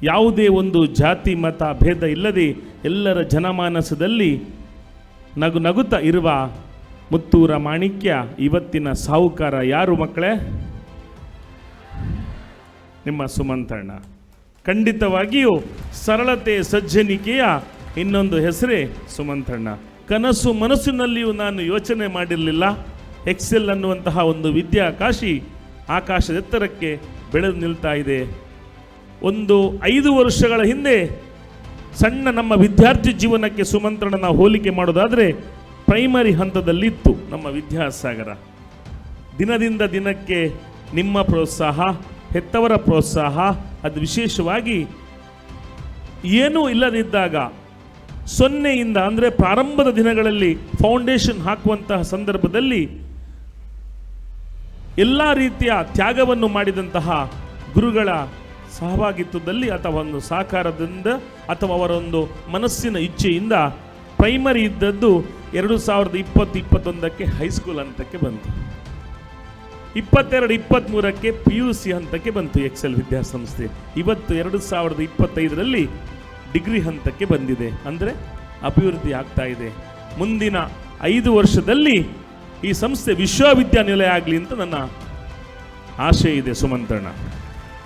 ಯಾವುದೇ ಒಂದು ಜಾತಿ ಮತ ಭೇದ ಇಲ್ಲದೆ ಎಲ್ಲರ ಜನಮಾನಸದಲ್ಲಿ ನಗುತ್ತಾ ಇರುವ ಮುತ್ತೂರ ಮಾಣಿಕ್ಯ ಇವತ್ತಿನ ಸಾಹುಕಾರ ಯಾರು ಮಕ್ಕಳೇ? ನಿಮ್ಮ ಸುಮಂತಣ್ಣ. ಖಂಡಿತವಾಗಿಯೂ ಸರಳತೆ ಸಜ್ಜನಿಕೆಯ ಇನ್ನೊಂದು ಹೆಸರೇ ಸುಮಂತಣ್ಣ. ಕನಸು ಮನಸ್ಸಿನಲ್ಲಿಯೂ ನಾನು ಯೋಚನೆ ಮಾಡಿರಲಿಲ್ಲ ಎಕ್ಸೆಲ್ ಅನ್ನುವಂತಹ ಒಂದು ವಿದ್ಯಾಕಾಶಿ ಆಕಾಶದೆತ್ತರಕ್ಕೆ ಬೆಳೆದು ನಿಲ್ತಾ ಇದೆ. ಒಂದು 5 ವರ್ಷಗಳ ಹಿಂದೆ ಸಣ್ಣ ನಮ್ಮ ವಿದ್ಯಾರ್ಥಿ ಜೀವನಕ್ಕೆ ಸುಮಂತಣ್ಣನ ಹೋಲಿಕೆ ಮಾಡೋದಾದರೆ ಪ್ರೈಮರಿ ಹಂತದಲ್ಲಿತ್ತು ನಮ್ಮ ವಿದ್ಯಾಸಾಗರ. ದಿನದಿಂದ ದಿನಕ್ಕೆ ನಿಮ್ಮ ಪ್ರೋತ್ಸಾಹ, ಹೆತ್ತವರ ಪ್ರೋತ್ಸಾಹ, ಅದು ವಿಶೇಷವಾಗಿ ಏನೂ ಇಲ್ಲದಿದ್ದಾಗ 0ಯಿಂದ ಅಂದರೆ ಪ್ರಾರಂಭದ ದಿನಗಳಲ್ಲಿ ಫೌಂಡೇಶನ್ ಹಾಕುವಂತಹ ಸಂದರ್ಭದಲ್ಲಿ ಎಲ್ಲ ರೀತಿಯ ತ್ಯಾಗವನ್ನು ಮಾಡಿದಂತಹ ಗುರುಗಳ ಸಹಭಾಗಿತ್ವದಲ್ಲಿ ಅಥವಾ ಒಂದು ಸಹಕಾರದಿಂದ ಅಥವಾ ಅವರ ಒಂದು ಮನಸ್ಸಿನ ಇಚ್ಛೆಯಿಂದ ಪ್ರೈಮರಿ ಇದ್ದದ್ದು 2020-21ಕ್ಕೆ ಹೈಸ್ಕೂಲ್ ಹಂತಕ್ಕೆ ಬಂತು. 22-23ಕ್ಕೆ PUC ಹಂತಕ್ಕೆ ಬಂತು ಎಕ್ಸೆಲ್ ವಿದ್ಯಾಸಂಸ್ಥೆ. ಇವತ್ತು 2025ರಲ್ಲಿ ಡಿಗ್ರಿ ಹಂತಕ್ಕೆ ಬಂದಿದೆ. ಅಂದರೆ ಅಭಿವೃದ್ಧಿ ಆಗ್ತಾ ಇದೆ. ಮುಂದಿನ 5 ವರ್ಷದಲ್ಲಿ ಈ ಸಂಸ್ಥೆ ವಿಶ್ವವಿದ್ಯಾನಿಲಯ ಆಗಲಿ ಅಂತ ನನ್ನ ಆಶೆ ಇದೆ ಸುಮಂತಣ್ಣ.